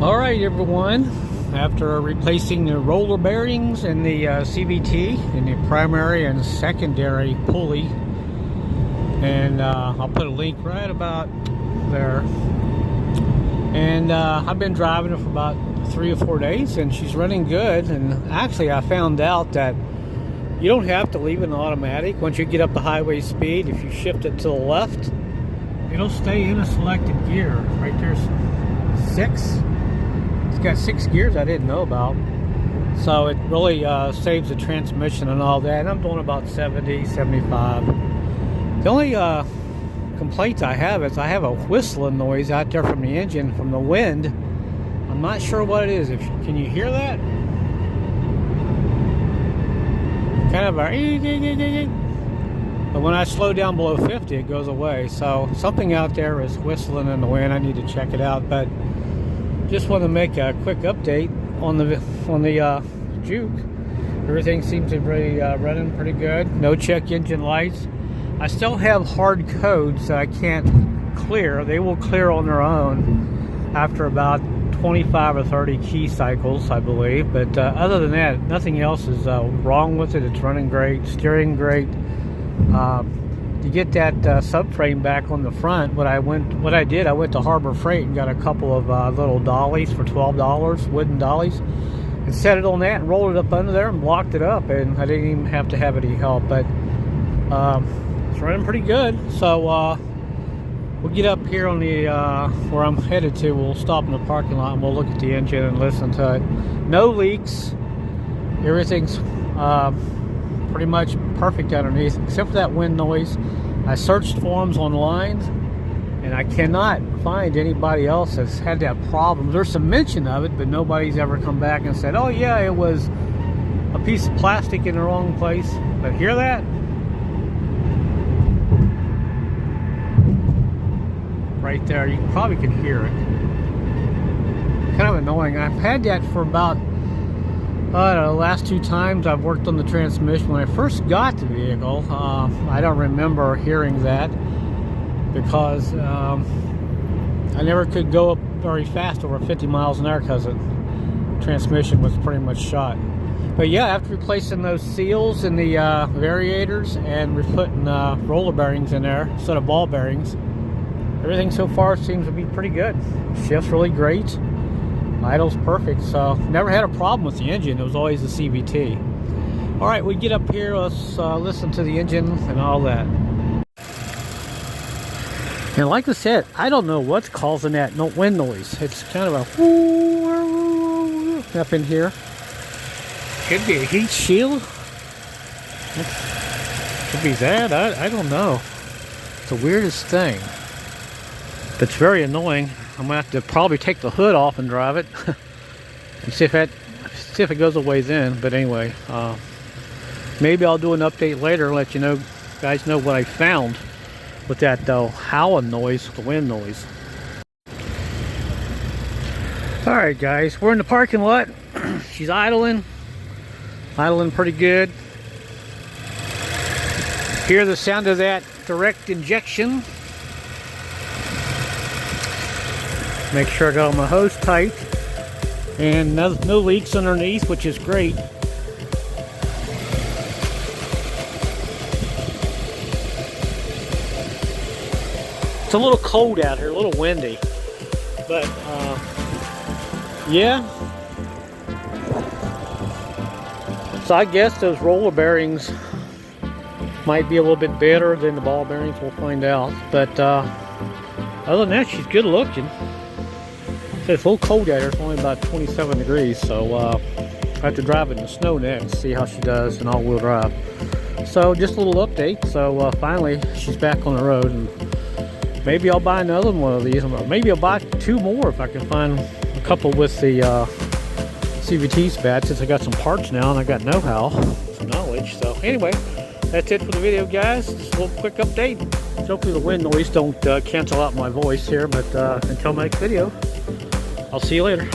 Alright everyone, after replacing the roller bearings and the CVT in the primary and secondary pulley, and I'll put a link right about there, and I've been driving it for about 3 or 4 days and she's running good. And actually I found out that you don't have to leave it in automatic. Once you get up to highway speed, if you shift it to the left, it'll stay in a selected gear. Right there's 6. It's got 6 gears I didn't know about, so it really saves the transmission and all that. And I'm doing about 70, 75. The only complaint I have is I have a whistling noise out there from the engine, from the wind. I'm not sure what it is. Can you hear that? Kind of a, but when I slow down below 50, it goes away. So something out there is whistling in the wind. I need to check it out. But just want to make a quick update on the Juke. Everything seems to be running pretty good. No check engine lights. I still have hard codes that I can't clear. They will clear on their own after about 25 or 30 key cycles, I believe. But other than that, nothing else is wrong with it. It's running great, steering great. To get that subframe back on the front, what I did, I went to Harbor Freight and got a couple of little dollies for $12, wooden dollies, and set it on that and rolled it up under there and blocked it up, and I didn't even have to have any help. But it's running pretty good. So we'll get up here on the where I'm headed to. We'll stop in the parking lot and we'll look at the engine and listen to it. No leaks. Everything's pretty much perfect underneath, except for that wind noise. I searched forums online and I cannot find anybody else that's had that problem. There's some mention of it, but nobody's ever come back and said, oh yeah, it was a piece of plastic in the wrong place. But hear that? Right there, you probably can hear it. Kind of annoying. I've had that for about the last 2 times I've worked on the transmission. When I first got the vehicle, I don't remember hearing that because I never could go up very fast over 50 miles an hour because the transmission was pretty much shot. But yeah, after replacing those seals and the variators and we're putting roller bearings in there instead of ball bearings, everything so far seems to be pretty good. Shift's really great. Idle's perfect, so never had a problem with the engine. It was always the CVT. All right, we get up here. Let's listen to the engine and all that. And like I said, I don't know what's causing that wind noise. It's kind of a whoo up in here. Could be a heat shield. Could be that. I don't know. It's the weirdest thing. It's very annoying. I'm gonna have to probably take the hood off and drive it and see if it goes a ways in. But anyway, maybe I'll do an update later and let you guys know what I found with that howling noise, the wind noise. All right, guys, we're in the parking lot. She's idling pretty good. Hear the sound of that direct injection. Make sure I got all my hose tight and no leaks underneath, which is great. It's a little cold out here, a little windy, but yeah. So I guess those roller bearings might be a little bit better than the ball bearings. We'll find out. But other than that, she's good looking. It's a little cold out here. It's only about 27 degrees, so I have to drive it in the snow next, see how she does in all-wheel drive. So just a little update. So finally, she's back on the road, and maybe I'll buy another one of these. Maybe I'll buy 2 more if I can find a couple with the CVT spat, since I got some parts now and I got know-how, some knowledge. So anyway, that's it for the video, guys. Just a little quick update. Hopefully the wind noise don't cancel out my voice here, but until next video, I'll see you later.